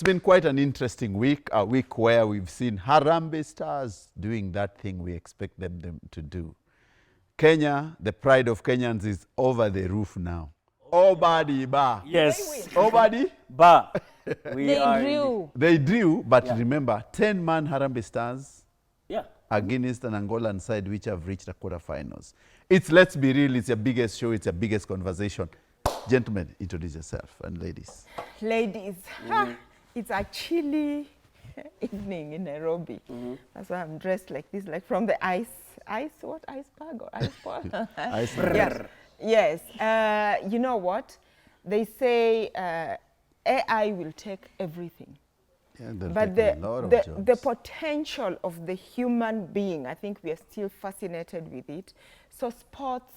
It's been quite an interesting week, a week where we've seen Harambee Stars doing that thing we expect them to do. Kenya, the pride of Kenyans, is over the roof now. Obadi ba. Yes. Obadi Ba. They drew, but remember, 10-man Harambee Stars against an Angolan side which have reached the quarterfinals. Let's be real, it's your biggest show, it's your biggest conversation. Gentlemen, introduce yourself, and ladies. Ladies, it's a chilly evening in Nairobi. That's why I'm dressed like this, like from the iceberg or ice ball? Iceberg. Yes. You know what? They say AI will take everything. Yeah, But the potential of the human being, I think we are still fascinated with it. So sports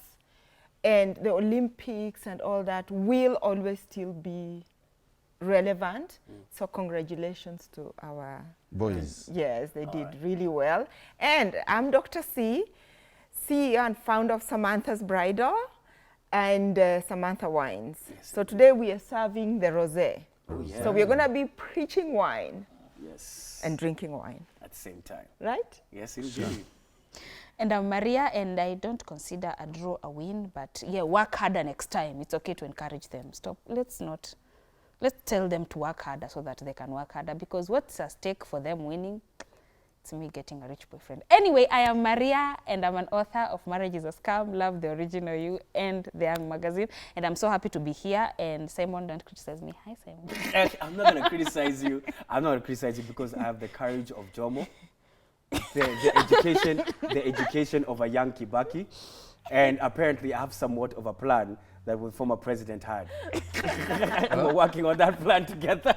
and the Olympics and all that will always still be relevant. So congratulations to our boys. Yes, they did really well. And I'm Dr. C, CEO and founder of Samantha's Bridal and Samantha Wines. Yes. So today we are serving the rosé. Oh, yeah. So we're going to be preaching wine and drinking wine. At the same time. Right? Yes, indeed. And I'm Maria, and I don't consider a draw a win, but yeah, work harder next time. It's okay to encourage them. Let's tell them to work harder so that they can work harder, because what's at stake for them winning? It's me getting a rich boyfriend. Anyway, I am Maria, and I'm an author of Marriage is a Scam, Love the Original You, and The Young Magazine. And I'm so happy to be here. And Simon, don't criticize me. Hi, Simon. I'm not going to criticize you. I'm not going to criticize you because I have the courage of Jomo, the education of a young Kibaki, and apparently I have somewhat of a plan that the former president had. And we're working on that plan together.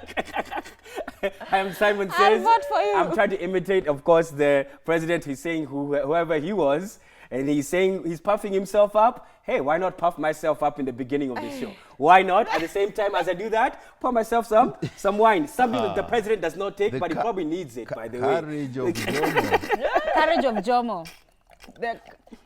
I'm Simon Says. I'll vote for you. I'm trying to imitate, of course, the president. He's saying whoever he was, and he's saying he's puffing himself up. Hey, why not puff myself up in the beginning of the show? Why not? At the same time as I do that, pour myself some wine. Something that the president does not take, but he probably needs it, by the way. Courage of Jomo. Courage of Jomo.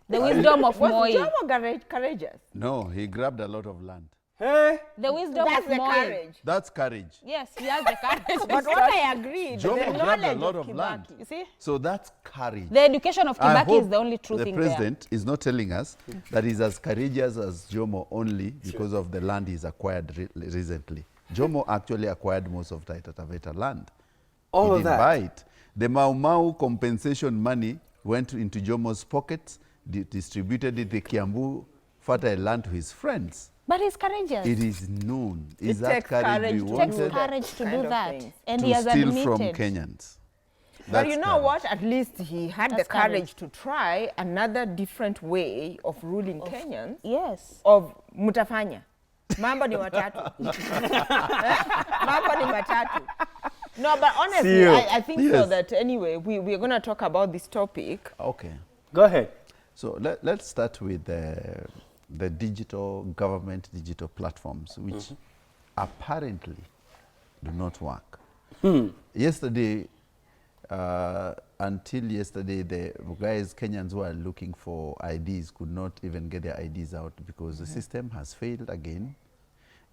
The wisdom of Moi. Was Jomo courageous? No, he grabbed a lot of land. Hey? The wisdom That's of the Moi. courage. That's courage. Yes, he has the courage. But what I agree, the Jomo grabbed a knowledge lot of of land. Kibaki. You see? So that's courage. The education of I Kibaki hope is the only true thing the president is not telling us that he's as courageous as Jomo only because of the land he's acquired recently. Jomo actually acquired most of Taita Taveta land. All he of didn't that? buy it. The Mau Mau compensation money went into Jomo's pockets, distributed it, the Kiambu fertile land to his friends. But he's courageous. It is known. Is It that takes courage courage we to It wanted takes courage to kind do of that. things. And he to has steal admitted. from Kenyans? But That's you know courage. what? At least he had That's the courage courage. to try another different way of ruling Kenyans. Yes. Of mutafanya. Mambo ni matatu. Mambo ni matatu. No, but honestly, I think so Yes. that anyway, we're going to talk about this topic. Okay. Go ahead. So let's start with the digital government, digital platforms, which apparently do not work. Yesterday, until yesterday, the guys, Kenyans who are looking for IDs could not even get their IDs out because the system has failed again.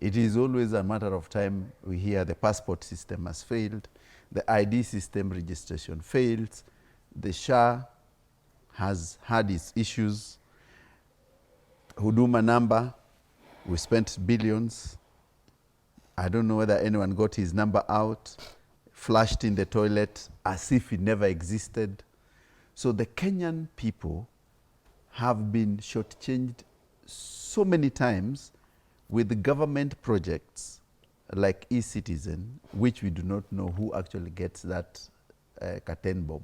It is always a matter of time. We hear the passport system has failed, the ID system registration failed, the SHA has had its issues. Huduma number, we spent billions. I don't know whether anyone got his number out, flushed in the toilet as if it never existed. So the Kenyan people have been shortchanged so many times with the government projects like e-citizen, which we do not know who actually gets that curtain bob,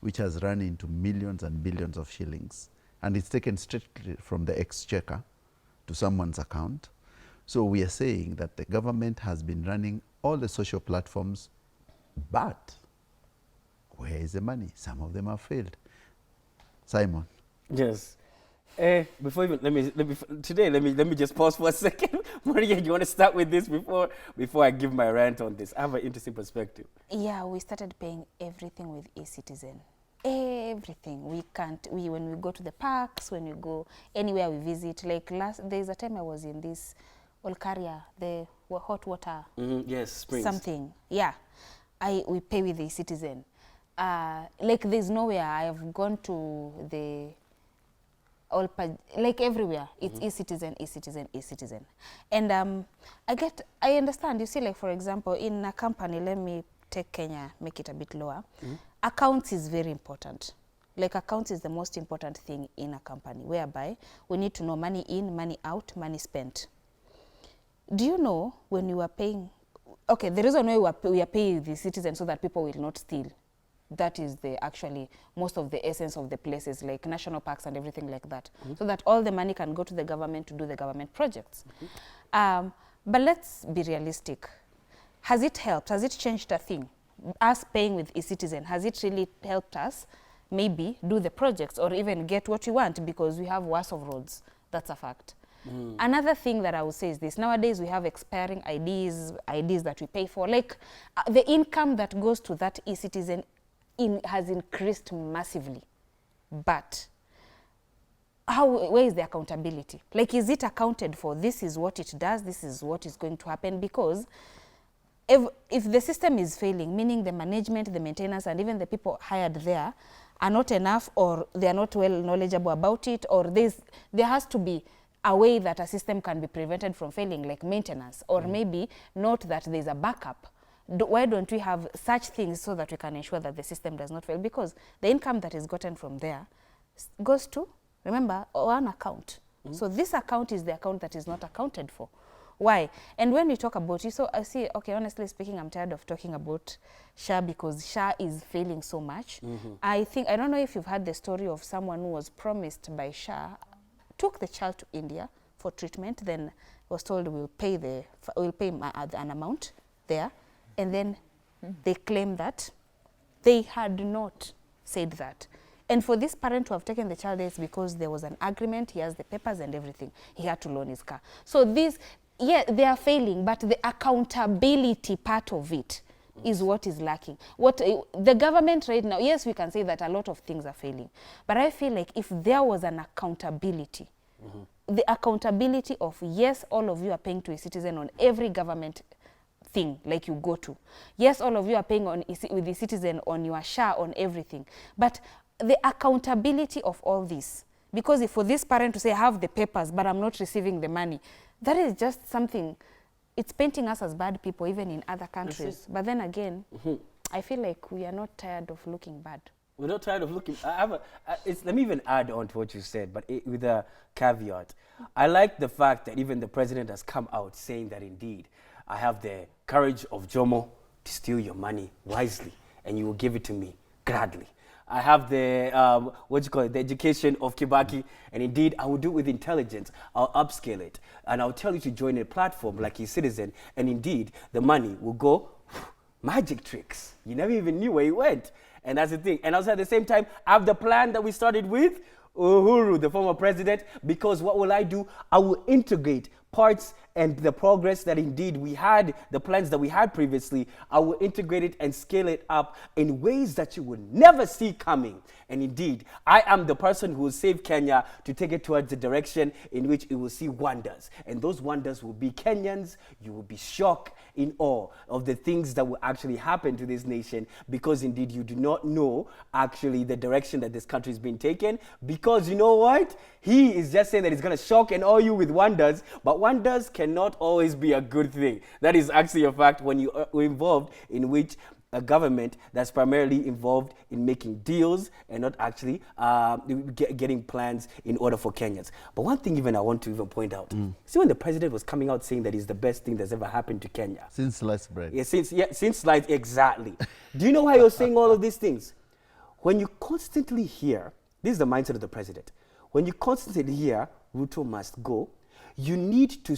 which has run into millions and billions of shillings. And it's taken straight from the exchequer to someone's account. So we are saying that the government has been running all the social platforms, but where is the money? Some of them have failed. Simon. Yes. Before even let me just pause for a second. Maria, do you want to start with this before I give my rant on this? I have an interesting perspective. Yeah, we started paying everything with e-citizen. Everything. When we go to the parks, when we go anywhere we visit, like there's a time I was in this Olkaria, the hot water. Yes, springs. Something. Yeah. We pay with the citizen. Like there's nowhere I have gone to the like everywhere it's e-citizen, e-citizen, e-citizen. And I understand, you see, like for example, in a company, let me take Kenya, make it a bit lower. Accounts is very important. Like accounts is the most important thing in a company, whereby we need to know money in, money out, money spent. Do you know when you are paying, okay, the reason why we are paying the citizens so that people will not steal, that is actually most of the essence of the places, like national parks and everything like that, so that all the money can go to the government to do the government projects. But let's be realistic. Has it helped? Has it changed a thing? Us paying with e-citizen, has it really helped us maybe do the projects or even get what we want, because we have worse of roads? That's a fact. Another thing that I would say is this: nowadays we have expiring IDs that we pay for. Like the income that goes to that e-citizen has increased massively, but where is the accountability? Like, is it accounted for? This is what it does, this is what is going to happen. Because if the system is failing, meaning the management, the maintenance, and even the people hired there are not enough, or they are not well knowledgeable about it, or there has to be a way that a system can be prevented from failing, like maintenance, or maybe not that there's a backup. Why don't we have such things so that we can ensure that the system does not fail? Because the income that is gotten from there goes to, remember, one account. So this account is the account that is not accounted for. Why? And when we talk about it, so I see, okay, honestly speaking, I'm tired of talking about SHA, because SHA is failing so much. I don't know if you've heard the story of someone who was promised by SHA, took the child to India for treatment, then was told we'll pay an amount there. And then they claim that they had not said that. And for this parent to have taken the child, it's because there was an agreement, he has the papers and everything. He had to loan his car. So this, yeah, they are failing, but the accountability part of it is what is lacking. What the government right now, yes, we can say that a lot of things are failing, but I feel like if there was an accountability, the accountability of, yes, all of you are paying to a citizen on every government thing like you go to. Yes, all of you are paying with the citizen on your SHA, on everything. But the accountability of all this, because if for this parent to say, I have the papers, but I'm not receiving the money, that is just something, it's painting us as bad people, even in other countries. But then again, I feel like we are not tired of looking bad. We're not tired of looking. Let me even add on to what you said, but with a caveat. I like the fact that even the president has come out saying that indeed, I have the courage of Jomo to steal your money wisely, and you will give it to me gladly. I have the, the education of Kibaki, and indeed, I will do it with intelligence. I'll upscale it, and I'll tell you to join a platform like e-citizen, and indeed, the money will go magic tricks. You never even knew where it went. And that's the thing. And also at the same time, I have the plan that we started with Uhuru, the former president, because what will I do? I will integrate parts and the progress that indeed we had, the plans that we had previously, I will integrate it and scale it up in ways that you would never see coming. And indeed, I am the person who will save Kenya to take it towards the direction in which it will see wonders. And those wonders will be Kenyans. You will be shocked in awe of the things that will actually happen to this nation, because indeed you do not know actually the direction that this country is being taken. Because you know what? He is just saying that he's going to shock and awe you with wonders, but wonders cannot always be a good thing. That is actually a fact when you are involved in which a government that's primarily involved in making deals and not actually getting plans in order for Kenyans. But one thing even I want to even point out, see when the president was coming out saying that it's the best thing that's ever happened to Kenya. Since sliced bread. Yeah, since sliced, exactly. Do you know why you're saying all of these things? When you constantly hear, this is the mindset of the president, when you constantly hear Ruto must go, you need to you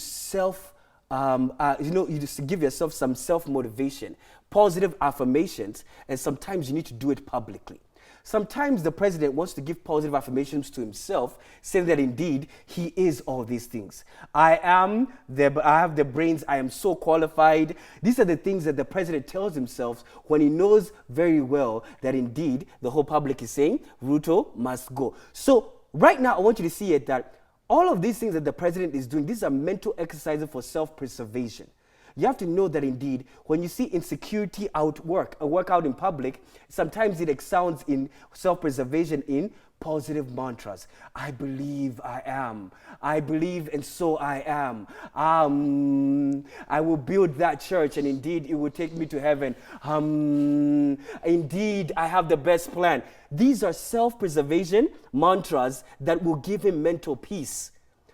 just give yourself some self-motivation, positive affirmations, and sometimes you need to do it publicly. Sometimes the president wants to give positive affirmations to himself, saying that indeed he is all these things. I have the brains, I am so qualified. These are the things that the president tells himself when he knows very well that indeed the whole public is saying Ruto must go. So right now I want you to see it that all of these things that the president is doing, these are mental exercises for self-preservation. You have to know that indeed, when you see insecurity work out in public, sometimes it expounds in self-preservation in positive mantras. I believe I am. I believe and so I am. I will build that church and indeed it will take me to heaven. Indeed, I have the best plan. These are self-preservation mantras that will give him mental peace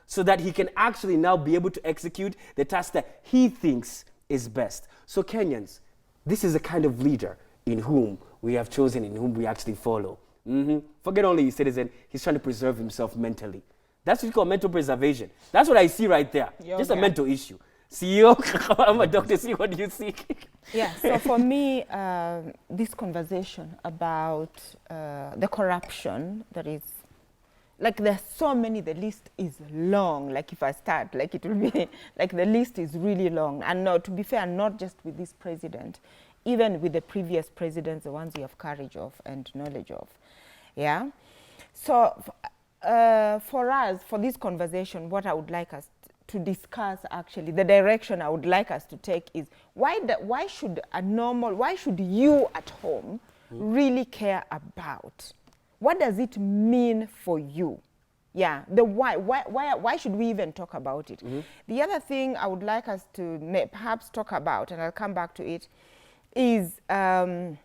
so that he can actually now be able to execute the task that he thinks is best. So Kenyans, this is a kind of leader in whom we have chosen, in whom we actually follow. Forget only his citizen, he's trying to preserve himself mentally. That's what we call mental preservation. That's what I see right there. Just a mental issue. CEO, I'm a doctor, see what you see. Yeah, so for me, this conversation about the corruption that is, like there's so many, the list is long. Like if I start, like it will be, like the list is really long. And no, to be fair, not just with this president, even with the previous presidents, the ones we have courage of and knowledge of. Yeah. So for us, for this conversation, what I would like us to discuss, actually, the direction I would like us to take is why should you at home really care about? What does it mean for you? Yeah, the why should we even talk about it? The other thing I would like us to perhaps talk about, and I'll come back to it, is the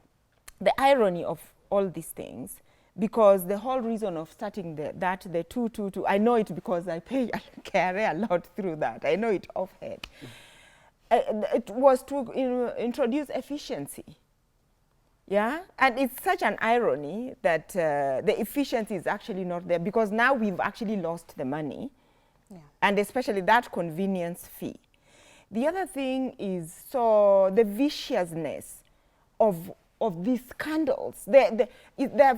irony of all these things. Because the whole reason of starting the 222, I know it because I carry a lot through that. I know it offhand. It was to introduce efficiency. Yeah, and it's such an irony that the efficiency is actually not there because now we've actually lost the money, and especially that convenience fee. The other thing is the viciousness of these scandals. They're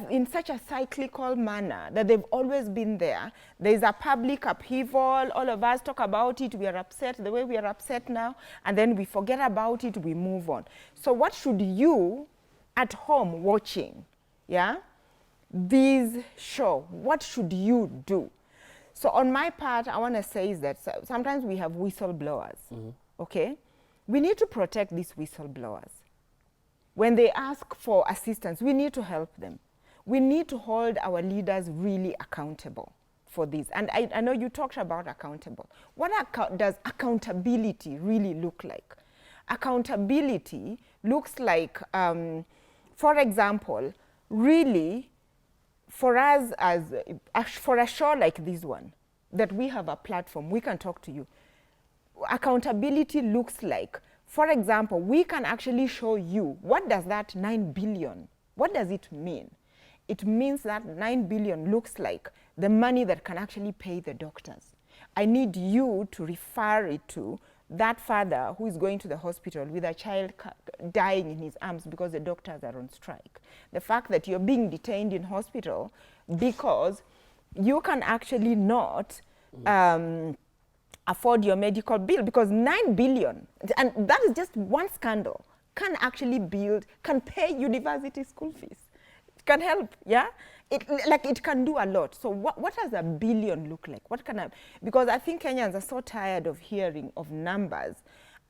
in such a cyclical manner that they've always been there. There's a public upheaval. All of us talk about it. We are upset the way we are upset now. And then we forget about it. We move on. So what should you at home watching, this show, what should you do? So on my part, I want to say is that sometimes we have whistleblowers, okay? We need to protect these whistleblowers. When they ask for assistance, we need to help them. We need to hold our leaders really accountable for this. And I know you talked about accountable. What does accountability really look like? Accountability looks like, for example, really, for us, for a show like this one, that we have a platform, we can talk to you. Accountability looks like, for example, we can actually show you, what does that 9 billion, what does it mean? It means that 9 billion looks like the money that can actually pay the doctors. I need you to refer it to that father who is going to the hospital with a child dying in his arms because the doctors are on strike. The fact that you're being detained in hospital because you can actually not afford your medical bill because 9 billion, and that is just one scandal, can actually can pay university school fees. It can help, yeah? It can do a lot. So what does a billion look like? Because I think Kenyans are so tired of hearing of numbers,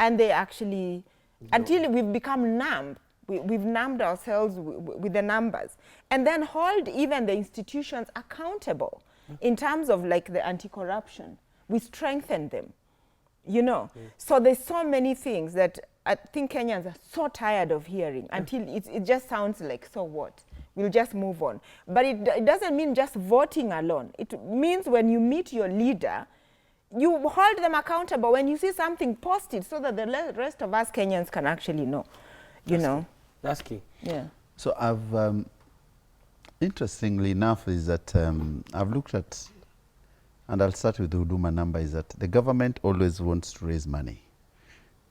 and they actually, until we've become numb, we've numbed ourselves with the numbers, and then hold even the institutions accountable in terms of like the anti-corruption. We strengthen them, So there's so many things that I think Kenyans are so tired of hearing until it just sounds like, so what? We'll just move on. But it doesn't mean just voting alone. It means when you meet your leader, you hold them accountable. When you see something, post it so that the rest of us Kenyans can actually know, That's key. Yeah. So I've, interestingly enough, is that I've looked at, and I'll start with the Huduma number, is that the government always wants to raise money,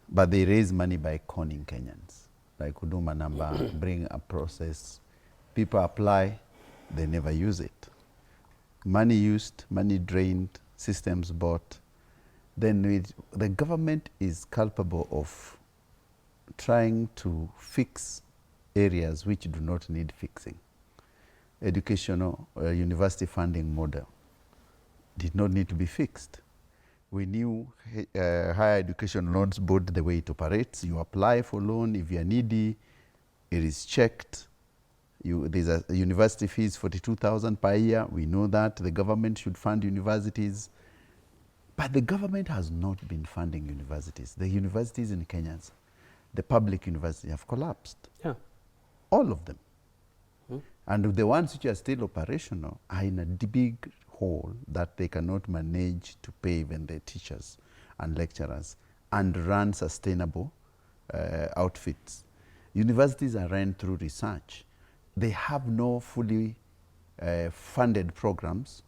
but they raise money by conning Kenyans. Like Huduma number, bring a process, people apply, they never use it. Money used, money drained, systems bought. Then the government is culpable of trying to fix areas which do not need fixing. Educational university funding model did not need to be fixed. We knew Higher Education Loans Board, the way it operates. You apply for loan. If you are needy, it is checked. There's a university fees, 42,000 per year. We know that. The government should fund universities. But the government has not been funding universities. The universities in Kenya, the public universities, have collapsed. Yeah. All of them. And the ones which are still operational are in a big hole that they cannot manage to pay even their teachers and lecturers and run sustainable outfits. Universities are run through research. They have no fully funded programs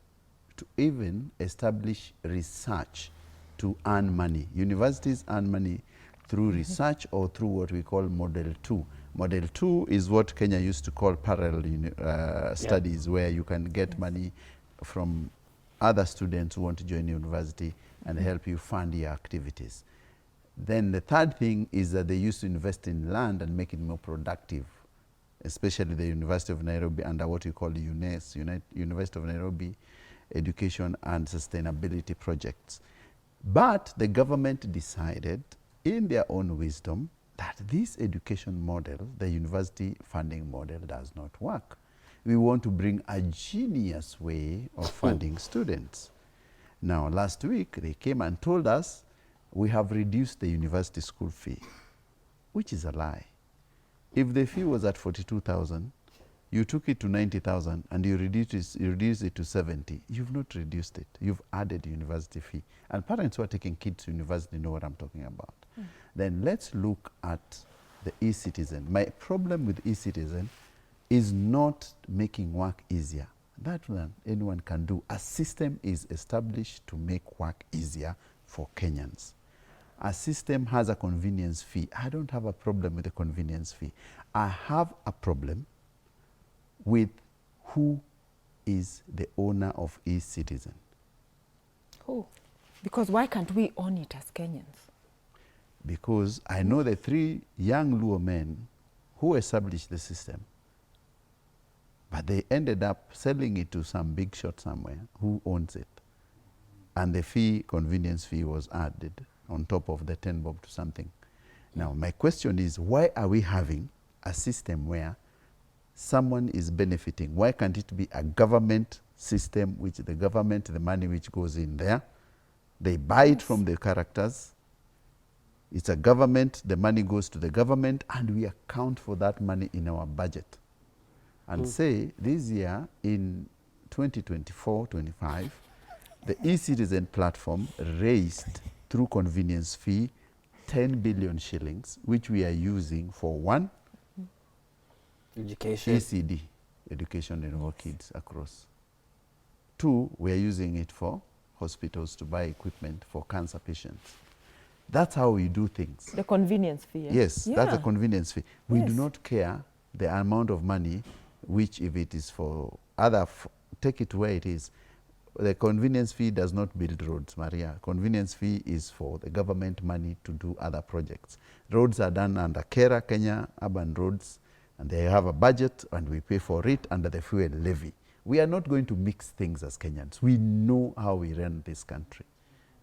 to even establish research to earn money. Universities earn money through research or through what we call Model 2. Model 2 is what Kenya used to call parallel studies, where you can get money from other students who want to join university and help you fund your activities. Then the third thing is that they used to invest in land and make it more productive, especially the University of Nairobi under what you call UNES, University of Nairobi Education and Sustainability Projects. But the government decided in their own wisdom that this education model, the university funding model, does not work. We want to bring a genius way of funding students. Now, last week, they came and told us we have reduced the university school fee, which is a lie. If the fee was at 42,000, you took it to 90,000 and you reduced it to 70, you've not reduced it. You've added university fee. And parents who are taking kids to university know what I'm talking about. Then let's look at the e-citizen. My problem with e-citizen is not making work easier. That one anyone can do. A system is established to make work easier for Kenyans. A system has a convenience fee. I don't have a problem with the convenience fee. I have a problem with who is the owner of e-citizen. Who? Because why can't we own it as Kenyans? Because I know the 3 young Luo men who established the system, but they ended up selling it to some big shot somewhere who owns it. And the fee, convenience fee, was added on top of the 10 bob to something. Now, my question is, why are we having a system where someone is benefiting? Why can't it be a government system, which the government, the money which goes in there, they buy it from the characters. It's a government, the money goes to the government, and we account for that money in our budget. And say this year in 2024-25, the e-citizen platform raised through convenience fee 10 billion shillings, which we are using for one, education, ECD, education in all kids across. 2, we are using it for hospitals to buy equipment for cancer patients. That's how we do things. The convenience fee. Yes, that's a convenience fee. We do Yes. not care the amount of money, which if it is for other, take it where it is. The convenience fee does not build roads, Maria. Convenience fee is for the government money to do other projects. Roads are done under KERA, Kenya Urban Roads, and they have a budget and we pay for it under the fuel levy. We are not going to mix things as Kenyans. We know how we run this country.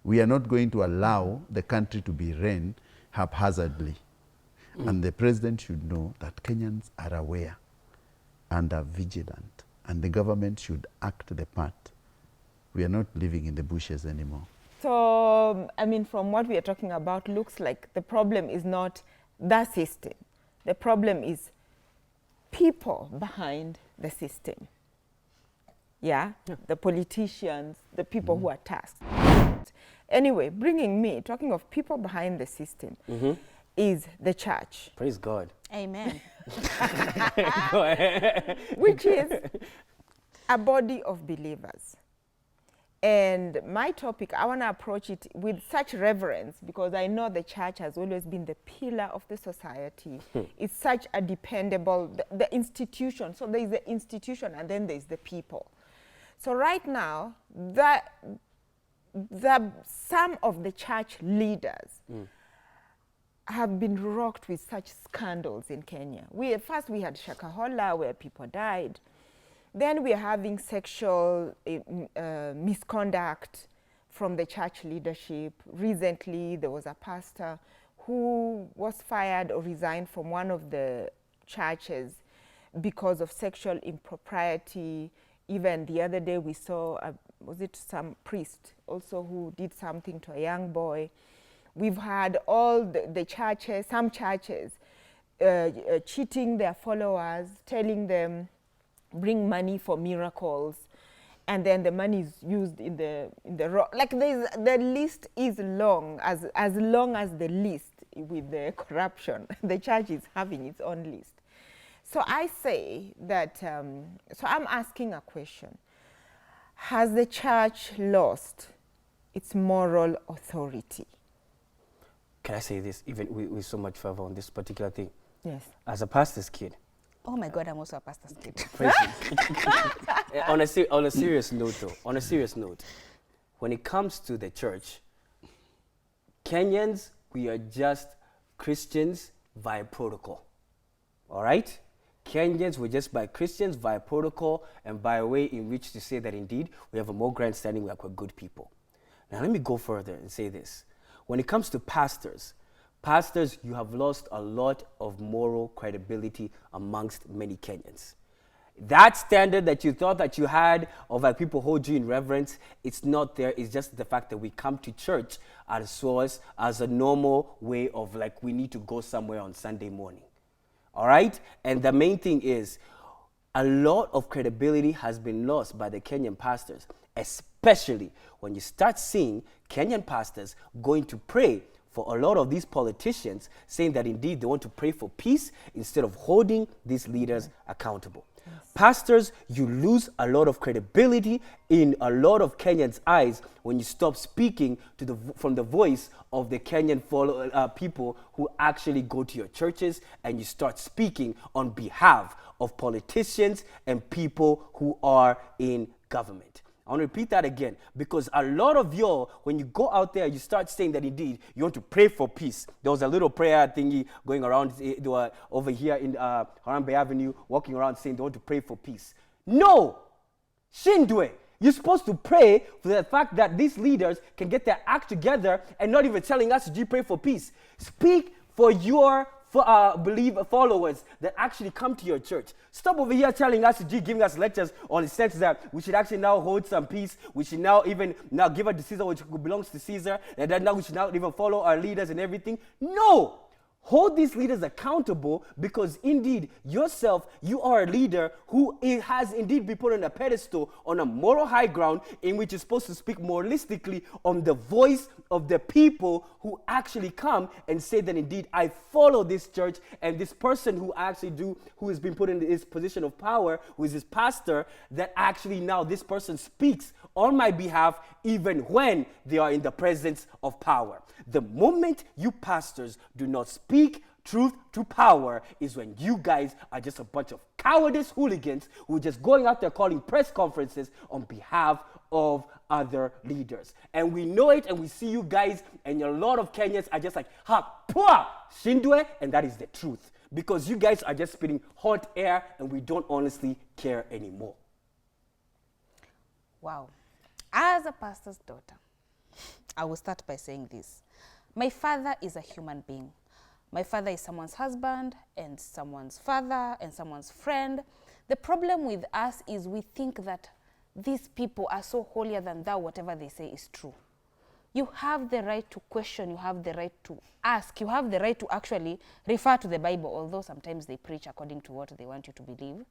We are not going to allow the country to be run haphazardly. And the president should know that Kenyans are aware and are vigilant, and the government should act the part. We are not living in the bushes anymore. So, I mean, from what we are talking about, looks like the problem is not the system. The problem is people behind the system. Yeah? The politicians, the people who are tasked. Anyway, talking of people behind the system, is the church. Praise God. Amen. Go ahead. Which is a body of believers. And my topic, I want to approach it with such reverence because I know the church has always been the pillar of the society. It's such a dependable, the institution. So there is the institution and then there's the people. So right now, some of the church leaders have been rocked with such scandals in Kenya. First we had Shakahola where people died. Then we are having sexual misconduct from the church leadership. Recently, there was a pastor who was fired or resigned from one of the churches because of sexual impropriety. Even the other day we saw, was it some priest also who did something to a young boy. We've had all the churches, some churches, cheating their followers, telling them, bring money for miracles, and then the money is used in the wrong. Like the list is long as the list with the corruption. The church is having its own list. So I say that, so I'm asking a question. Has the church lost its moral authority? Can I say this, even with so much fervor on this particular thing? Yes. As a pastor's kid. Oh my God, I'm also a pastor's kid. on a serious note, though, on a serious note, when it comes to the church, Kenyans, we are just Christians via protocol. All right? Kenyans, we're just by Christians via protocol and by a way in which to say that indeed we have a more grand standing, like we're good people. Now let me go further and say this. When it comes to pastors, you have lost a lot of moral credibility amongst many Kenyans. That standard that you thought that you had of like people hold you in reverence, it's not there. It's just the fact that we come to church as a normal way of like we need to go somewhere on Sunday morning. All right? And the main thing is a lot of credibility has been lost by the Kenyan pastors, especially when you start seeing Kenyan pastors going to pray for a lot of these politicians, saying that indeed they want to pray for peace instead of holding these leaders accountable. Yes. Pastors, you lose a lot of credibility in a lot of Kenyans' eyes when you stop speaking from the voice of the Kenyan people who actually go to your churches, and you start speaking on behalf of politicians and people who are in government. I want to repeat that again, because a lot of y'all, when you go out there, you start saying that indeed you want to pray for peace. There was a little prayer thingy going around. They were over here in Harambee Avenue, walking around saying they want to pray for peace. No! Shindwe! You're supposed to pray for the fact that these leaders can get their act together and not even telling us to pray for peace. Speak for your followers that actually come to your church. Stop over here telling us, giving us lectures on the sense that we should actually now hold some peace. We should now give it to Caesar which belongs to Caesar, and then now we should now even follow our leaders and everything. No! Hold these leaders accountable, because indeed yourself, you are a leader who has indeed been put on a pedestal, on a moral high ground, in which you're supposed to speak moralistically on the voice of the people who actually come and say that indeed I follow this church, and this person who has been put in this position of power, who is this pastor, that actually now this person speaks on my behalf even when they are in the presence of power. The moment you pastors do not speak truth to power is when you guys are just a bunch of cowardice hooligans who are just going out there calling press conferences on behalf of other leaders. And we know it, and we see you guys, and a lot of Kenyans are just like, ha, pua, shindwe, and that is the truth. Because you guys are just spitting hot air, and we don't honestly care anymore. Wow. As a pastor's daughter, I will start by saying this. My father is a human being. My father is someone's husband and someone's father and someone's friend. The problem with us is we think that these people are so holier than thou, whatever they say is true. You have the right to question, you have the right to ask, you have the right to actually refer to the Bible, although sometimes they preach according to what they want you to believe,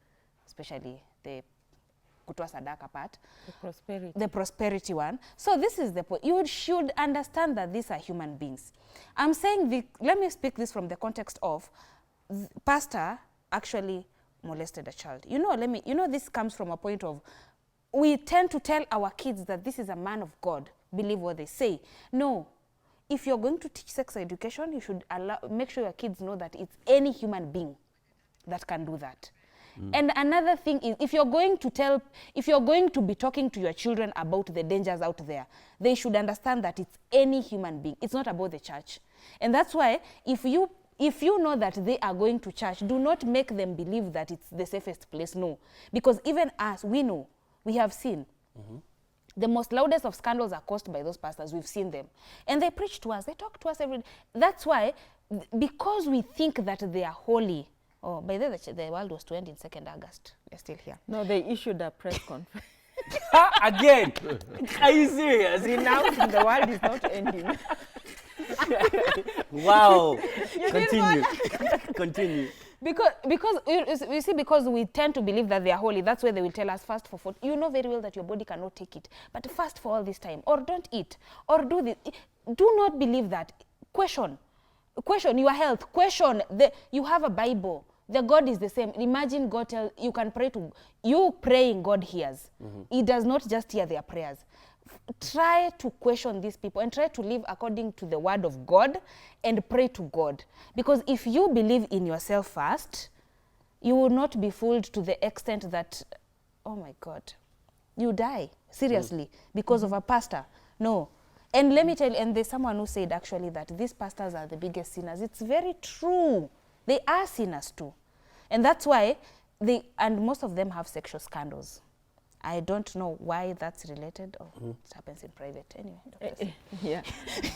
especially the kutoa sadaka part. The prosperity one. So this is the point. You should understand that these are human beings. I'm saying, let me speak this from the context of pastor actually molested a child. This comes from a point of, we tend to tell our kids that this is a man of God. Believe what they say. No. If you're going to teach sex education, you should make sure your kids know that it's any human being that can do that. And another thing is, if you're going to be talking to your children about the dangers out there, they should understand that it's any human being. It's not about the church. And that's why if you know that they are going to church, do not make them believe that it's the safest place. No. Because even us, we know, we have seen. The most loudest of scandals are caused by those pastors. We've seen them. And they preach to us. They talk to us every day. That's why, because we think that they are holy. Oh, by the way, the world was to end in 2nd August. They're still here. No, they issued a press conference. Again? Are you serious? Renouncing the world is not ending. Wow. Continue. Continue. Because you see, because we tend to believe that they are holy, that's why they will tell us fast for 40. You know very well that your body cannot take it, but fast for all this time, or don't eat, or do this. Do not believe that. Question your health. You have a Bible. The God is the same. Imagine God you can pray to you. Praying, God hears. He does not just hear their prayers. Try to question these people and try to live according to the word of God and pray to God. Because if you believe in yourself first, you will not be fooled to the extent that, oh my God, you die, seriously, because of a pastor. No. And let me tell you, and there's someone who said actually that these pastors are the biggest sinners. It's very true. They are sinners too. And that's why and most of them have sexual scandals. I don't know why that's related, or it happens in private. Anyway, Dr.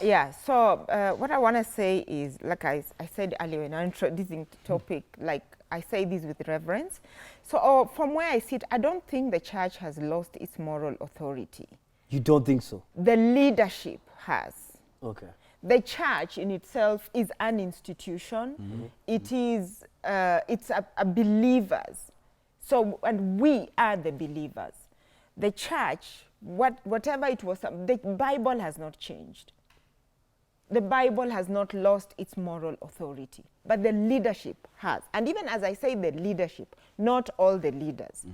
Yeah. So what I want to say is, like I said earlier in introducing the topic, like I say this with reverence. So from where I sit, I don't think the church has lost its moral authority. You don't think so? The leadership has. Okay. The church in itself is an institution. It is, it's a believers. So, and we are the believers. The church, whatever it was, the Bible has not changed. The Bible has not lost its moral authority, but the leadership has. And even as I say the leadership, not all the leaders.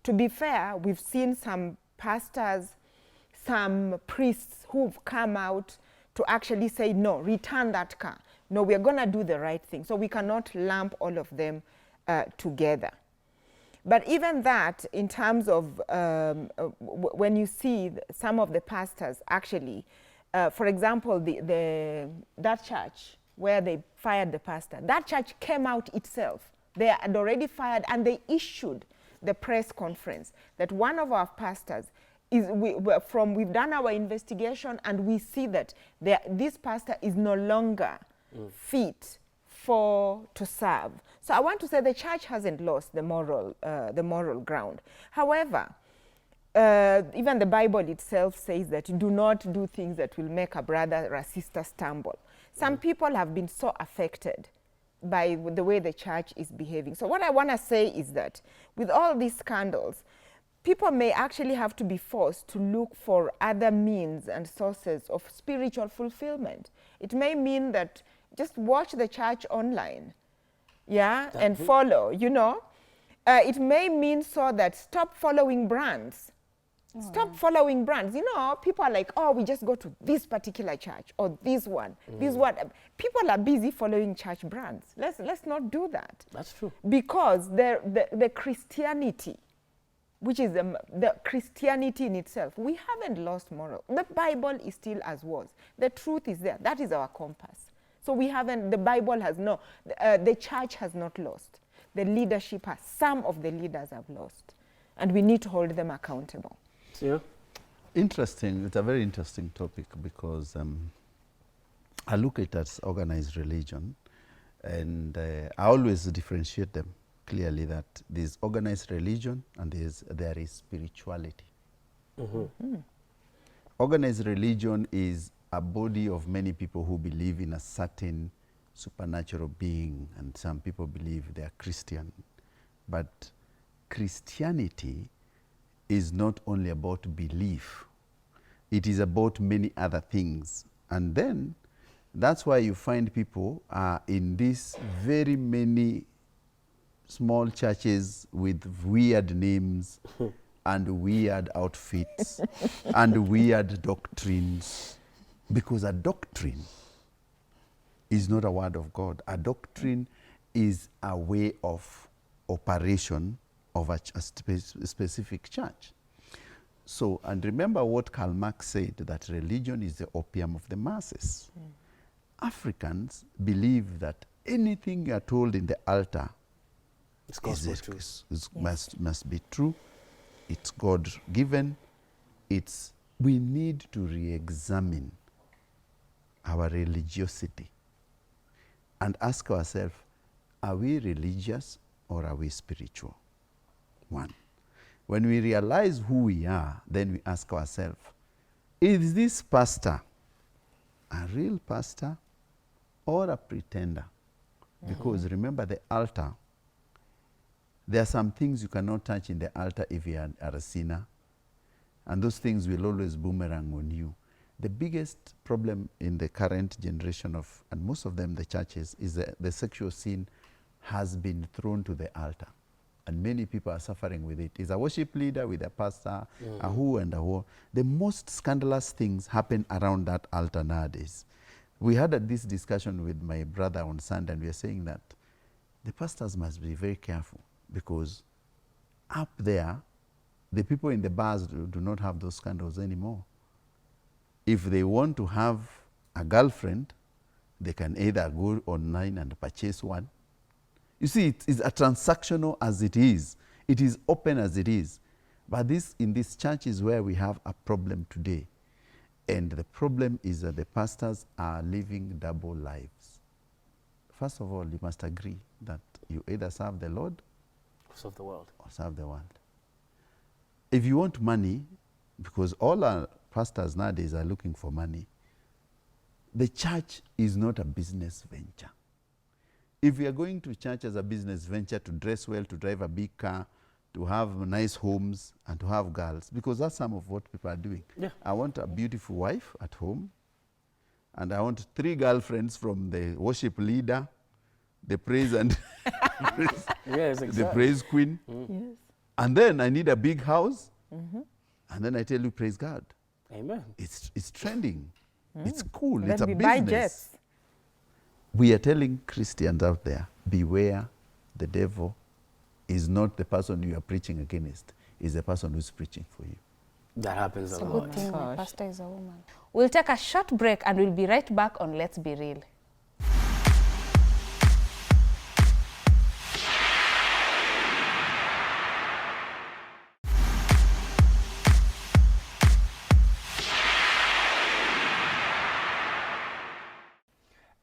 To be fair, we've seen some pastors, some priests who've come out to actually say, no, return that car. No, we're going to do the right thing. So we cannot lump all of them together. But even that, in terms of when you see some of the pastors actually, for example, that church where they fired the pastor, that church came out itself. They had already fired, and they issued the press conference that one of our pastors we've done our investigation, and we see that this pastor is no longer fit to serve. So I want to say the church hasn't lost the moral ground. However, even the Bible itself says that do not do things that will make a brother or a sister stumble. Some people have been so affected by the way the church is behaving. So what I want to say is that with all these scandals, people may actually have to be forced to look for other means and sources of spiritual fulfillment. It may mean that just watch the church online, and follow, It may mean so that stop following brands. Stop following brands. People are like, oh, we just go to this particular church or this one, this one. People are busy following church brands. Let's not do that. That's true. Because the Christianity, which is the Christianity in itself, we haven't lost moral. The Bible is still as was. The truth is there. That is our compass. So the Bible has the church has not lost. The leadership has. Some of the leaders have lost. And we need to hold them accountable. Yeah. Interesting. It's a very interesting topic because I look at it as organized religion, and I always differentiate them clearly that there's organized religion and there is spirituality. Organized religion is a body of many people who believe in a certain supernatural being, and some people believe they are Christian. But Christianity is not only about belief, it is about many other things. And then that's why you find people in these very many small churches with weird names and weird outfits and weird doctrines. Because a doctrine is not a word of God. A doctrine is a way of operation of a specific church. So, and remember what Karl Marx said, that religion is the opium of the masses. Africans believe that anything you are told in the altar must be true. It's God-given, we need to re-examine our religiosity and ask ourselves, are we religious or are we spiritual? One. When we realize who we are, then we ask ourselves, is this pastor a real pastor or a pretender? Because remember the altar, there are some things you cannot touch in the altar if you are a sinner, and those things will always boomerang on you. The biggest problem in the current generation of, and most of them, the churches, is that the sexual sin has been thrown to the altar. And many people are suffering with it. Is a worship leader with a pastor, a who and a who. The most scandalous things happen around that altar nowadays. We had this discussion with my brother on Sunday, and we are saying that the pastors must be very careful, because up there, the people in the bars do not have those scandals anymore. If they want to have a girlfriend, they can either go online and purchase one. You see, it is a transactional as it is. It is open as it is. But in this church is where we have a problem today. And the problem is that the pastors are living double lives. First of all, you must agree that you either serve the Lord Serve the world. or serve the world. If you want money, because all our pastors nowadays are looking for money, the church is not a business venture. If we are going to church as a business venture, to dress well, to drive a big car, to have nice homes, and to have girls, because that's some of what people are doing. Yeah. I want a beautiful wife at home, and I want 3 girlfriends from the worship leader, the praise and Yes, the exactly. praise queen, Yes. and then I need a big house, and then I tell you, praise God. Amen. It's trending. It's cool. Then it's a we buy business. jets. We are telling Christians out there, beware, the devil is not the person you are preaching against, is the person who's preaching for you. That happens It's a a lot. good thing my Gosh. pastor is a woman. We'll take a short break and we'll be right back on Let's Be Real.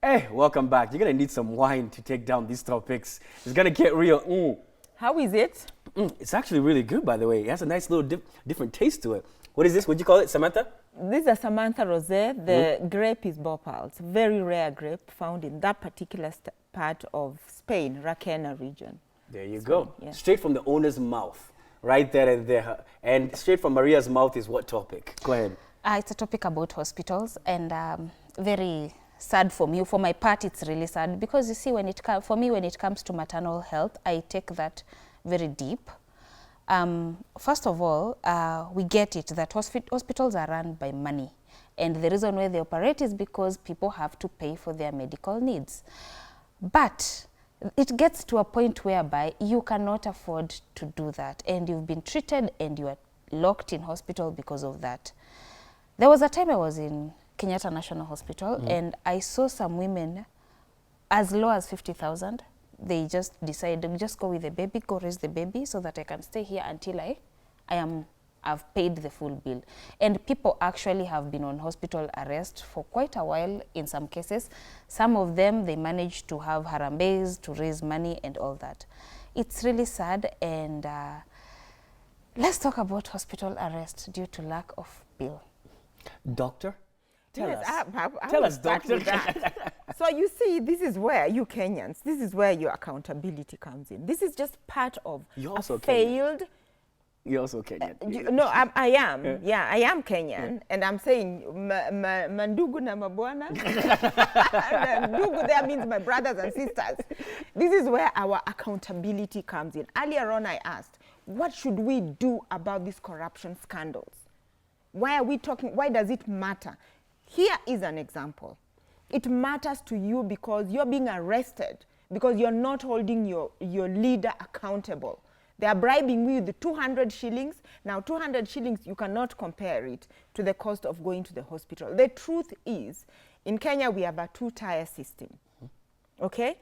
Hey, welcome back. You're going to need some wine to take down these topics. It's going to get real. How is it? It's actually really good, by the way. It has a nice little different taste to it. What is this? What'd you call it, Samantha? This is a Samantha Rosé. The grape is Bhopal. It's a very rare grape found in that particular part of Spain, Raquena region. There you go. yeah. Straight from the owner's mouth. Right there and there. And straight from Maria's mouth is what topic? Go ahead. It's a topic about hospitals, and very sad for me. For my part, it's really sad because you see, when it comes to maternal health, I take that very deep. First of all, we get it that hospitals are run by money, and the reason why they operate is because people have to pay for their medical needs. But it gets to a point whereby you cannot afford to do that, and you've been treated and you are locked in hospital because of that. There was a time I was in Kenyatta National Hospital, and I saw some women as low as 50,000. They just decided, just go with the baby, go raise the baby so that I can stay here until I've paid the full bill. And people actually have been on hospital arrest for quite a while in some cases. Some of them, they managed to have harambees to raise money and all that. It's really sad, and let's talk about hospital arrest due to lack of bill. Doctor? Tell Yes, us. I Tell will us, start doctor. with that. So you see, this is where you Kenyans, this is where your accountability comes in. This is just part of You're a also Kenyan. failed. You're also Kenyan. No, I am. Yeah, I am Kenyan, and I'm saying mandugu na mabwana. Ndugu there means my brothers and sisters. This is where our accountability comes in. Earlier on, I asked, what should we do about these corruption scandals? Why are we talking? Why does it matter? Here is an example. It matters to you because you're being arrested because you're not holding your leader accountable. They are bribing you with 200 shillings. Now, 200 shillings, you cannot compare it to the cost of going to the hospital. The truth is, in Kenya, we have a two-tier system, okay?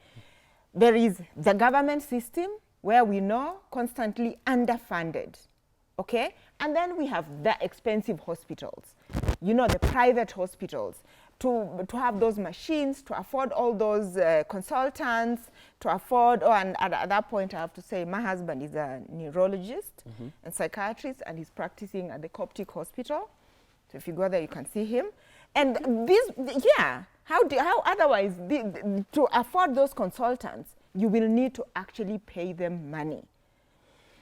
There is the government system, where we know constantly underfunded. okay? And then we have the expensive hospitals, you know, the private hospitals, to have those machines, to afford all those consultants, to afford, oh, and at that point I have to say my husband is a neurologist and psychiatrist, and he's practicing at the Coptic Hospital. So if you go there, you can see him. And this, yeah, how otherwise, to afford those consultants, you will need to actually pay them money.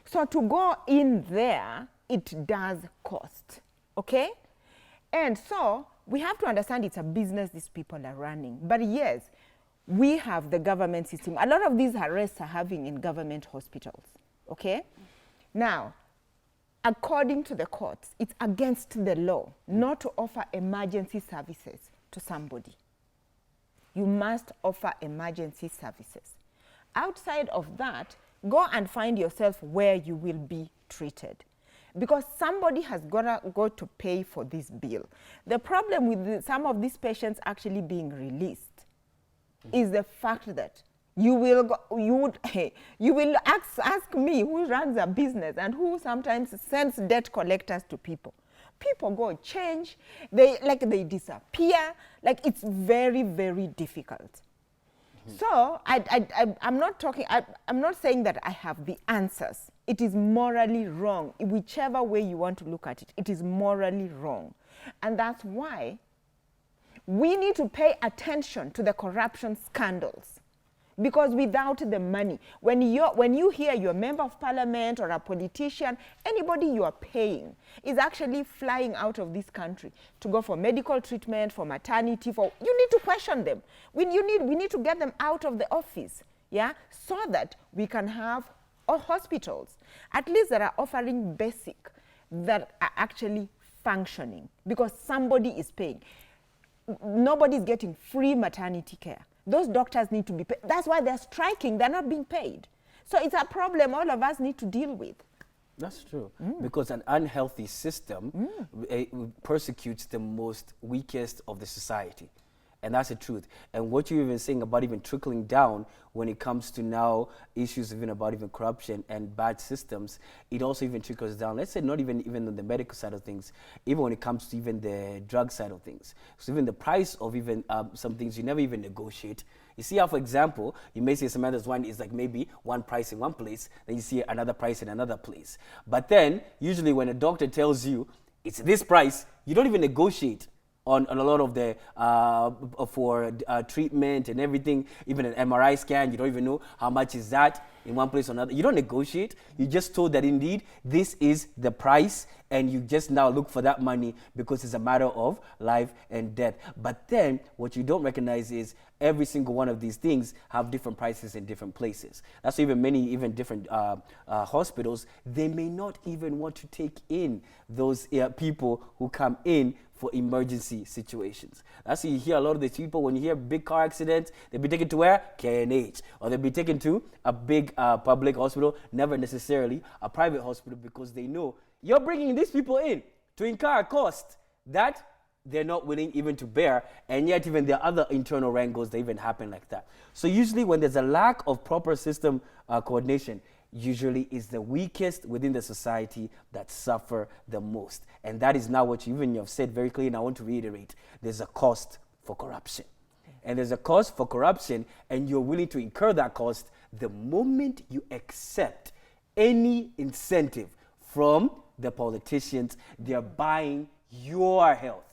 So to go in there, it does cost, okay? And so we have to understand it's a business these people are running. But yes, we have the government system. A lot of these arrests are having in government hospitals, okay? Now, according to the courts, it's against the law not to offer emergency services to somebody. You must offer emergency services. Outside of that, go and find yourself where you will be treated, because somebody has got to pay for this bill. The problem with some of these patients actually being released is the fact that you will ask me who runs a business and who sometimes sends debt collectors to people. People go change, they disappear, like it's very, very difficult. So I'm not saying that I have the answers. It is morally wrong. Whichever way you want to look at it, it is morally wrong. And that's why we need to pay attention to the corruption scandals. Because without the money, when you hear you're a member of parliament or a politician, anybody you are paying is actually flying out of this country to go for medical treatment, for maternity, you need to question them. We need to get them out of the office, yeah, so that we can have hospitals, at least that are offering basic, that are actually functioning, because somebody is paying. Nobody's getting free maternity care. Those doctors need to be paid. That's why they're striking. They're not being paid. So it's a problem all of us need to deal with. That's true. Because an unhealthy system persecutes the most weakest of the society. And that's the truth. And what you're even saying about even trickling down when it comes to now issues even about even corruption and bad systems, it also even trickles down. Let's say not even on the medical side of things, even when it comes to even the drug side of things. So even the price of even some things you never even negotiate. You see how, for example, you may say Samantha's wine is like maybe one price in one place, then you see another price in another place. But then usually when a doctor tells you it's this price, you don't even negotiate on a lot of the for treatment and everything. Even an MRI scan, you don't even know how much is that in one place or another. You don't negotiate. You just told that indeed this is the price, and you just now look for that money because it's a matter of life and death. But then what you don't recognize is every single one of these things have different prices in different places. That's why even many different hospitals, they may not even want to take in those people who come in for emergency situations. That's why you hear a lot of these people, when you hear big car accidents, they'll be taken to where? KNH. Or they'll be taken to a big public hospital, never necessarily a private hospital, because they know you're bringing these people in to incur a cost that they're not willing even to bear, and yet even there are other internal wrangles that even happen like that. So usually when there's a lack of proper system coordination, usually is the weakest within the society that suffer the most. And that is now what you have said very clearly, and I want to reiterate. There's a cost for corruption. And there's a cost for corruption, and you're willing to incur that cost the moment you accept any incentive from the politicians. They're buying your health.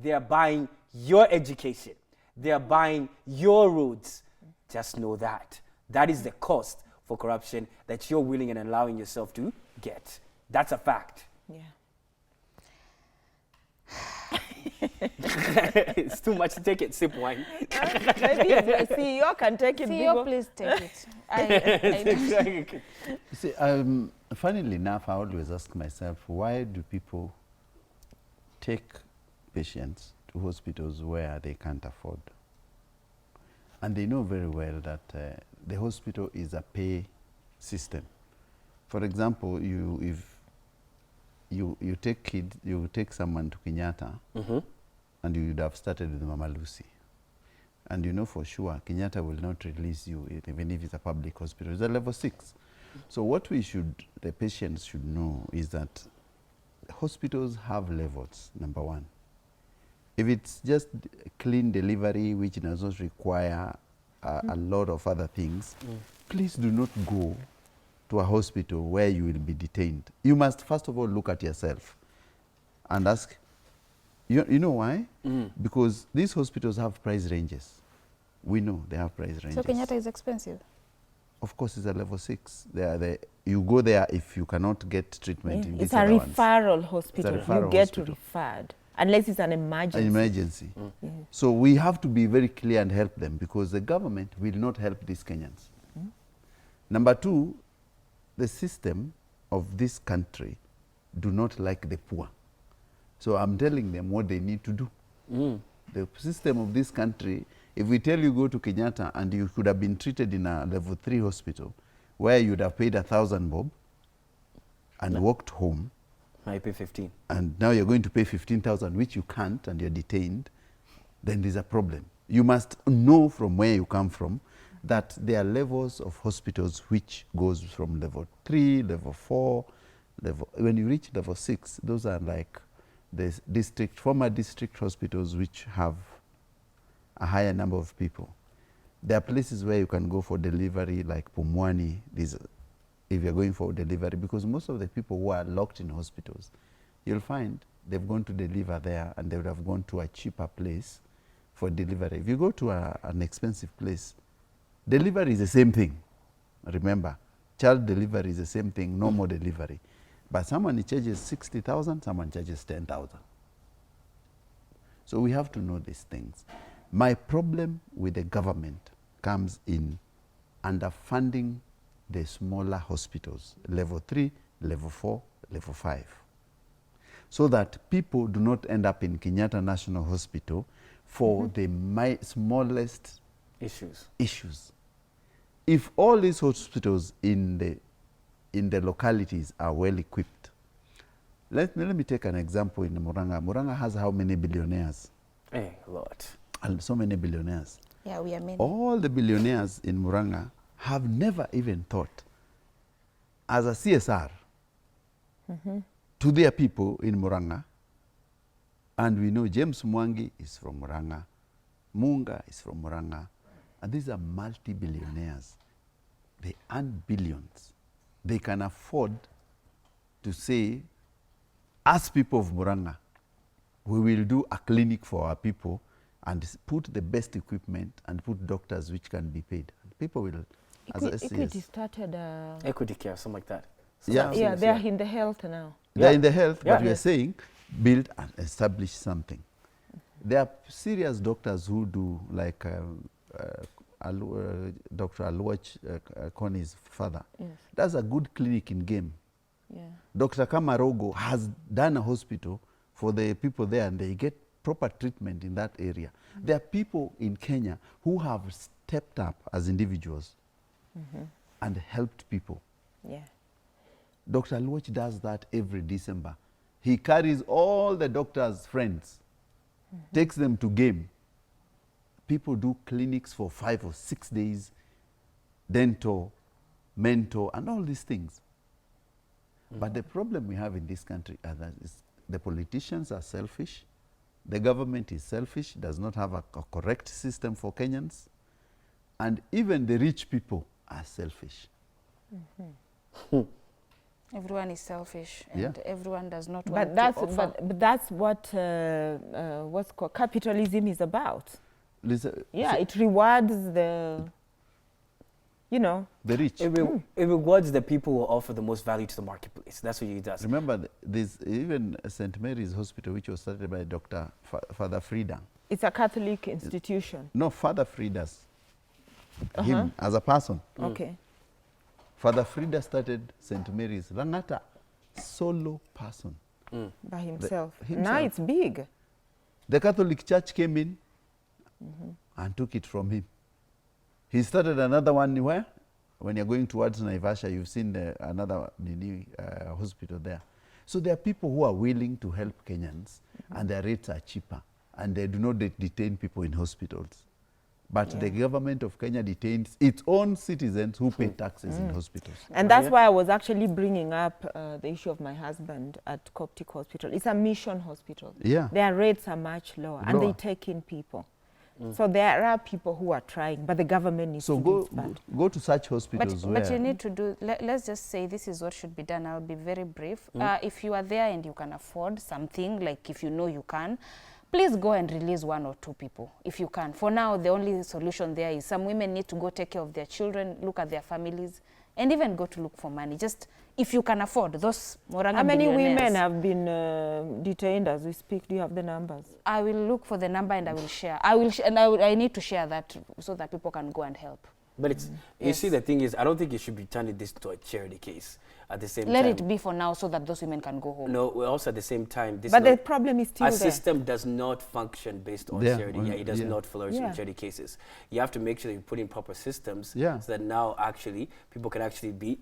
They're buying your education. They're buying your roads. Just know that. That is the cost for corruption that you're willing and allowing yourself to get. That's a fact. Yeah. It's too much to take it. Sip wine. Maybe the CEO can take it. CEO, please take it. You see, funnily enough, I always ask myself, why do people take patients to hospitals where they can't afford? And they know very well that the hospital is a pay system. For example, if you take someone to Kenyatta, and you would have started with Mama Lucy, and you know for sure Kenyatta will not release you even if it's a public hospital. It's a level 6. So what the patients should know is that hospitals have levels, number one. If it's just clean delivery, which does not require a lot of other things, please do not go to a hospital where you will be detained. You must first of all look at yourself and ask, you know why? Because these hospitals have price ranges. We know they have price ranges. So Kenyatta is expensive? Of course, it's a level 6. You go there if you cannot get treatment in It's these a other ones. referral hospital. It's a referral you get hospital. referred. Unless it's an emergency. An emergency. So we have to be very clear and help them, because the government will not help these Kenyans. Number two, the system of this country do not like the poor. So I'm telling them what they need to do. The system of this country, if we tell you go to Kenyatta and you could have been treated in a level 3 hospital where you'd have paid 1,000 bob and walked home, Now you pay 15. and now you're going to pay 15,000, which you can't, and you're detained, then there's a problem. You must know from where you come from that there are levels of hospitals which goes from level 3, level 4, when you reach level 6, those are like the former district hospitals which have a higher number of people. There are places where you can go for delivery, like Pumwani, if you're going for delivery, because most of the people who are locked in hospitals, you'll find they've gone to deliver there and they would have gone to a cheaper place for delivery. If you go to an expensive place, delivery is the same thing. Remember, child delivery is the same thing, normal delivery. But someone charges 60,000, someone charges 10,000. So we have to know these things. My problem with the government comes in underfunding the smaller hospitals, level 3, level 4, level 5, so that people do not end up in Kenyatta National Hospital for the smallest issues. If all these hospitals in the localities are well equipped, let me take an example in Murang'a. Murang'a has how many billionaires? A lot. And so many billionaires. Yeah, we are many. All the billionaires in Murang'a have never even thought as a CSR to their people in Murang'a. And we know James Mwangi is from Murang'a, Munga is from Murang'a, and these are multi-billionaires. They earn billions. They can afford to say, as people of Murang'a, we will do a clinic for our people and put the best equipment and put doctors which can be paid. And people will, Equity started... Equity care, something like that. So they're in the health now. They're in the health, but we are saying build and establish something. There are serious doctors who do, like Dr. Aluach, Connie's father. Yes. That's a good clinic in Game. Yeah. Dr. Kamarogo has done a hospital for the people there, and they get proper treatment in that area. There are people in Kenya who have stepped up as individuals and helped people. Yeah. Dr. Aluach does that every December. He carries all the doctors' friends, takes them to Game. People do clinics for 5 or 6 days, dental, mental, and all these things. But the problem we have in this country is the politicians are selfish, the government is selfish, does not have a correct system for Kenyans, and even the rich people are selfish. Everyone is selfish, and everyone does not want But to offer. but that's what what's called capitalism is about. Listen, Yeah, it rewards the, you know. the rich. It rewards the people who offer the most value to the marketplace. That's what it does. Remember, there's even St. Mary's Hospital, which was started by Dr. Father Frida. It's a Catholic institution. No, Father Frida's. Him as a person. Okay. Father Frida started St. Mary's Langata, solo person. By himself. himself. Now it's big. The Catholic Church came in and took it from him. He started another one where? When you're going towards Naivasha, you've seen another hospital there. So there are people who are willing to help Kenyans, and their rates are cheaper, and they do not detain people in hospitals. But the government of Kenya detains its own citizens who pay taxes in hospitals. And that's why I was actually bringing up the issue of my husband at Coptic Hospital. It's a mission hospital. Yeah. Their rates are much lower, and they take in people. So there are people who are trying, but the government needs to do its part. Go to such hospitals But you need to do, let's just say this is what should be done. I'll be very brief. If you are there and you can afford something, like if you know you can, please go and release 1 or 2 people if you can. For now, the only solution there is some women need to go take care of their children, look at their families, and even go to look for money. Just if you can afford those Moranga How many billionaires. women have been detained as we speak? Do you have the numbers? I will look for the number and I will share. I need to share that so that people can go and help. But it's, you see, the thing is, I don't think you should be turning this to a charity case at the same Let time. it be for now so that those women can go home. No, also at the same time, this But the problem is still our there. system does not function based on charity. Yeah, it does not flourish in charity cases. You have to make sure that you put in proper systems so that now actually people can actually be,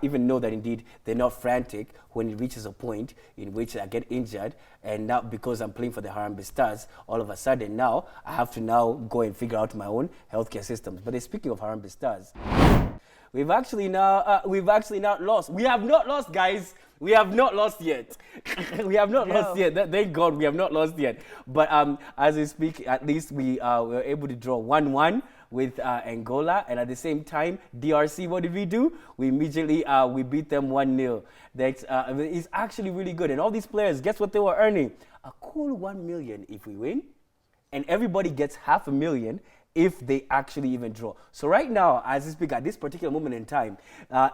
even know that indeed they're not frantic when it reaches a point in which I get injured, and now because I'm playing for the Harambee Stars, all of a sudden now I have to now go and figure out my own healthcare systems. But speaking of Harambee Stars, we've actually now lost. We have not lost, guys. We have not lost yet. We have not lost yet. Thank God we have not lost yet. But as we speak, at least we were able to draw 1-1 with Angola, and at the same time, DRC, what did we do? We immediately we beat them 1-0. That's it's actually really good. And all these players, guess what they were earning? A cool 1 million if we win, and everybody gets $500,000 if they actually even draw. So right now, as we speak, at this particular moment in time,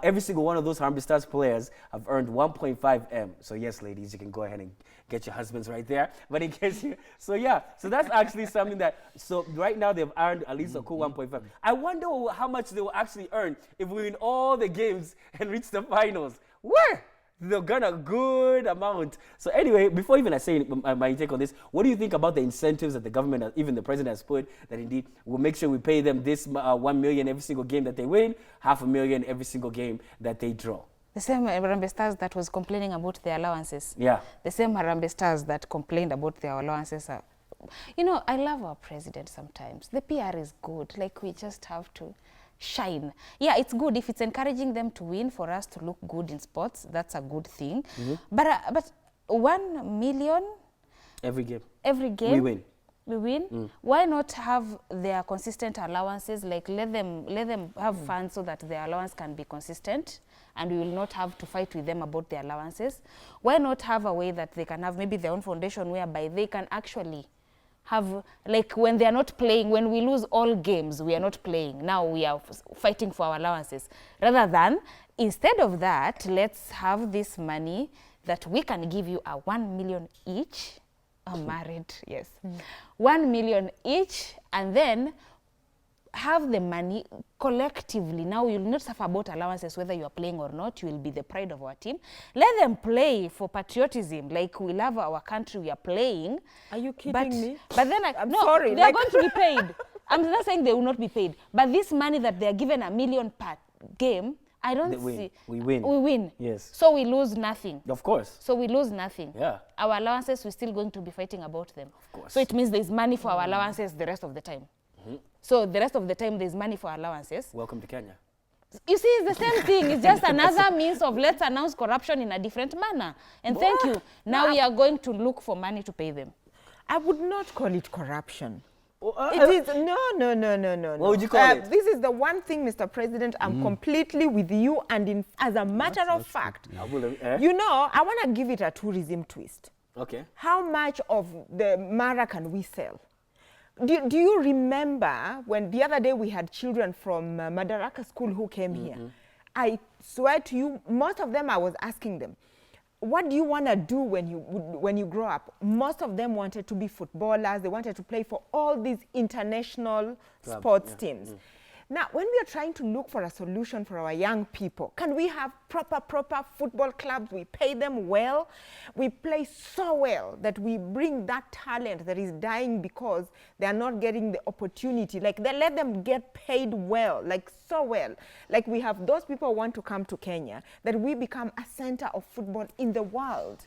every single one of those Harambee Stars players have earned 1.5 M. So yes, ladies, you can go ahead and get your husbands right there. But in case you, so yeah, so that's actually something that, so right now they've earned at least a cool 1.5. I wonder how much they will actually earn if we win all the games and reach the finals. Where? They'll get a good amount. So anyway, before even I say my take on this, what do you think about the incentives that the government, even the president has put, that indeed will make sure we pay them this 1 million every single game that they win, $500,000 every single game that they draw? The same Harambee Stars that was complaining about their allowances. Yeah. The same Harambee Stars that complained about their allowances. You know, I love our president sometimes. The PR is good. Like, we just have to shine. Yeah, it's good if it's encouraging them to win, for us to look good in sports. That's a good thing. But 1 million every game. Every game. We win. We win. Why not have their consistent allowances? Like, let them have fun so that their allowance can be consistent, and we will not have to fight with them about their allowances. Why not have a way that they can have maybe their own foundation whereby they can actually have, like, when they are not playing, when we lose all games, we are not playing. Now we are fighting for our allowances. Rather than, instead of that, let's have this money that we can give you a 1 million each. I'm married, yes. 1 million each, and then have the money collectively. Now you'll not suffer about allowances whether you are playing or not. You will be the pride of our team. Let them play for patriotism. Like, we love our country, we are playing. Are you kidding me? But then I'm no, sorry. They're going to be paid. I'm not saying they will not be paid. But this money that they're given $1 million per game, I don't see. We win. We win. Yes. So we lose nothing. Of course. So we lose nothing. Yeah. Our allowances, we're still going to be fighting about them. Of course. So it means there's money for our allowances the rest of the time. So the rest of the time, there's money for allowances. Welcome to Kenya. You see, it's the same thing. It's just another means of let's announce corruption in a different manner. And thank you. Now we are going to look for money to pay them. I would not call it corruption. It is, no. What would you call it? This is the one thing, Mr. President, I'm completely with you, and as a matter of fact, you know, I want to give it a tourism twist. Okay. How much of the Mara can we sell? Do you remember when the other day we had children from Madaraka School who came here? I swear to you, most of them, I was asking them, what do you want to do when you grow up? Most of them wanted to be footballers. They wanted to play for all these international sports teams. Now, when we are trying to look for a solution for our young people, can we have proper football clubs? We pay them well. We play so well that we bring that talent that is dying because they are not getting the opportunity. Like, they let them get paid well, like so well. Like, we have those people who want to come to Kenya, that we become a center of football in the world.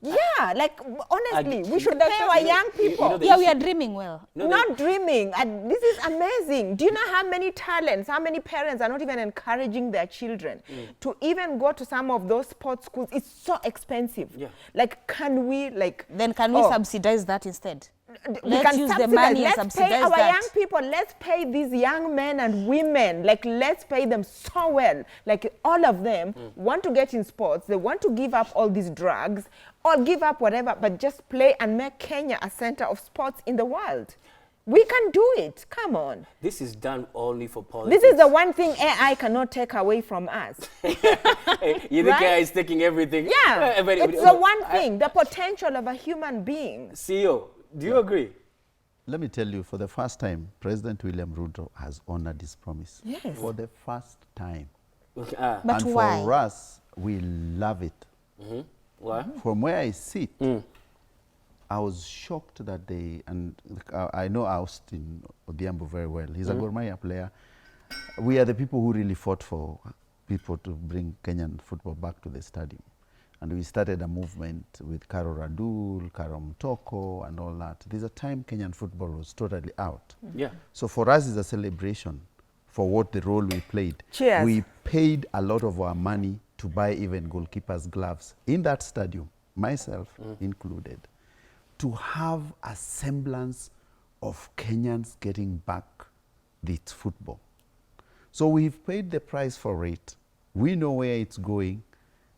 Yeah, like honestly, we should pay our young people. Yeah, we are dreaming well. Not dreaming. And this is amazing. Do you know how many talents, how many parents are not even encouraging their children to even go to some of those sports schools? It's so expensive. Yeah. Like, can we Then can we subsidize that instead? we Let's can use the subsidize. money and Let's pay subsidize our that. young people. Let's pay these young men and women. Like, let's pay them so well. Like, all of them want to get in sports. They want to give up all these drugs or give up whatever, but just play and make Kenya a center of sports in the world. We can do it. Come on. This is done only for politics. This is the one thing AI cannot take away from us. You think AI is taking everything? Yeah, it's the one thing, the potential of a human being. CEO, do you agree? Let me tell you, for the first time, President William Ruto has honored his promise. Yes. For the first time. Okay. But and why? for us, we love it. Why? From where I sit, I was shocked that they, and I know Austin Odhiambo very well. He's a Gor Mahia player. We are the people who really fought for people to bring Kenyan football back to the stadium. And we started a movement with Karo Radul, Karo Mtoko, and all that. There's a time Kenyan football was totally out. Yeah. So for us, it's a celebration for what the role we played. Cheers. We paid a lot of our money to buy even goalkeepers' gloves in that stadium, myself included, to have a semblance of Kenyans getting back this football. So we've paid the price for it. We know where it's going.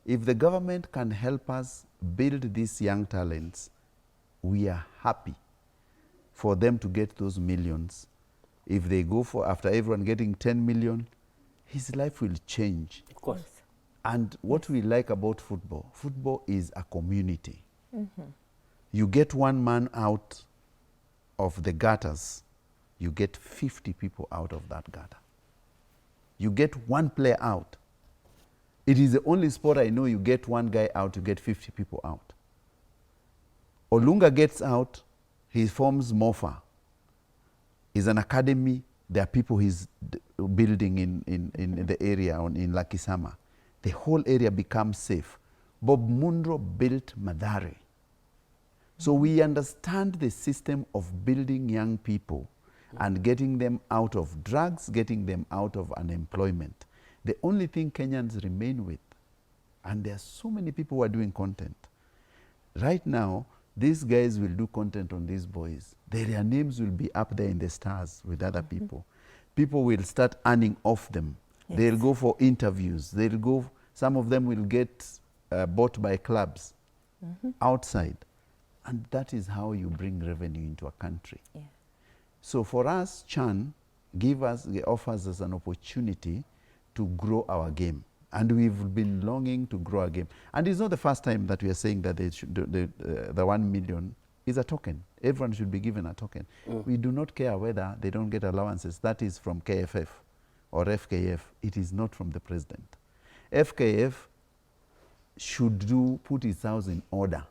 If the government can help us build these young talents, we are happy for them to get those millions. If they go for, after everyone getting 10 million, his life will change. Of course. And what we like about football, football is a community. You get one man out of the gutters, you get 50 people out of that gutter. You get one player out. It is the only sport I know you get one guy out, you get 50 people out. Olunga gets out, he forms MOFA. It's an academy. There are people he's building in the area in Lakisama. The whole area becomes safe. Bob Mundro built Madare. So we understand the system of building young people and getting them out of drugs, getting them out of unemployment. The only thing Kenyans remain with, and there are so many people who are doing content. Right now, these guys will do content on these boys. Their names will be up there in the stars with other people. People will start earning off them. Yes. They'll go for interviews. They'll go, some of them will get bought by clubs outside. And that is how you bring revenue into a country. Yeah. So for us, Chan offers us an opportunity to grow our game. And we've been longing to grow our game. And it's not the first time that we are saying that they should the 1 million is a token. Everyone should be given a token. We do not care whether they don't get allowances. That is from KFF or FKF. It is not from the president. FKF should put its house in order.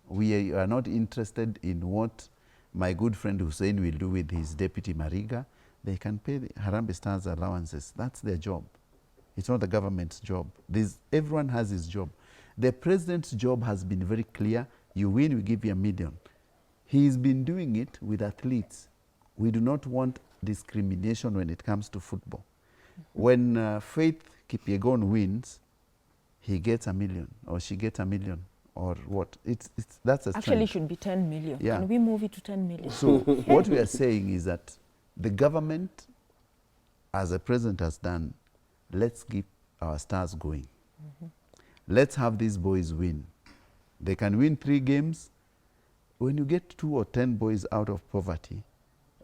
We are not interested in what my good friend Hussein will do with his deputy Mariga. They can pay the Harambee Stars allowances. That's their job. It's not the government's job. Everyone has his job. The president's job has been very clear. You win, we give you $1 million. He's been doing it with athletes. We do not want discrimination when it comes to football. When Faith Kipyegon wins, he gets $1 million or she gets $1 million or what. That's a trend. Actually, it should be 10 million. Yeah. Can we move it to 10 million? So what we are saying is that the government, as the president has done, let's keep our stars going. Let's have these boys win. They can win 3 games. When you get 2 or 10 boys out of poverty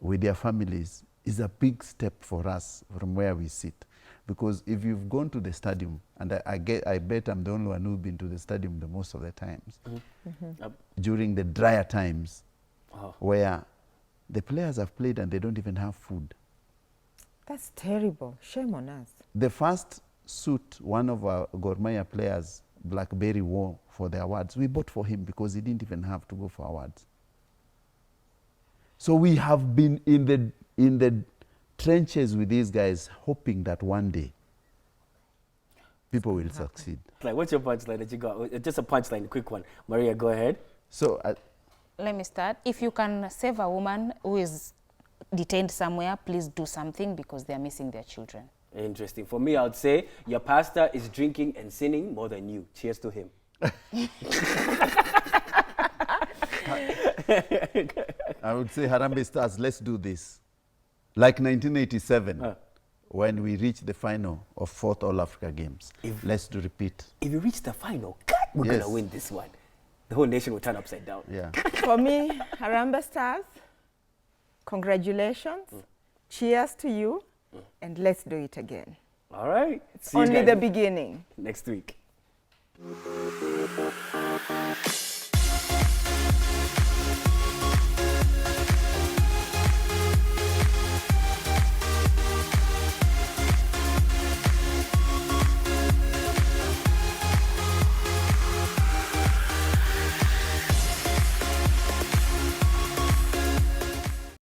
with their families, is a big step for us from where we sit. Because if you've gone to the stadium, and I bet I'm the only one who's been to the stadium the most of the times, during the drier times, where the players have played and they don't even have food. That's terrible. Shame on us. The first suit one of our Gor Mahia players, Blackberry, wore for the awards, we bought for him because he didn't even have to go for awards. So we have been in the trenches with these guys, hoping that one day people will succeed. Like, what's your punchline that you got? Just a punchline, a quick one. Maria, go ahead. So, Let me start. If you can save a woman who is detained somewhere, please do something because they are missing their children. Interesting. For me, I would say your pastor is drinking and sinning more than you. Cheers to him. I would say, Harambee Stars, let's do this. Like 1987, when we reached the final of 4th All Africa Games. Let's do repeat. If you reach the final, God, we're going to win this one. The whole nation will turn upside down. Yeah. For me, Harambee Stars, congratulations. Cheers to you. And let's do it again. All right. It's only the beginning. Next week.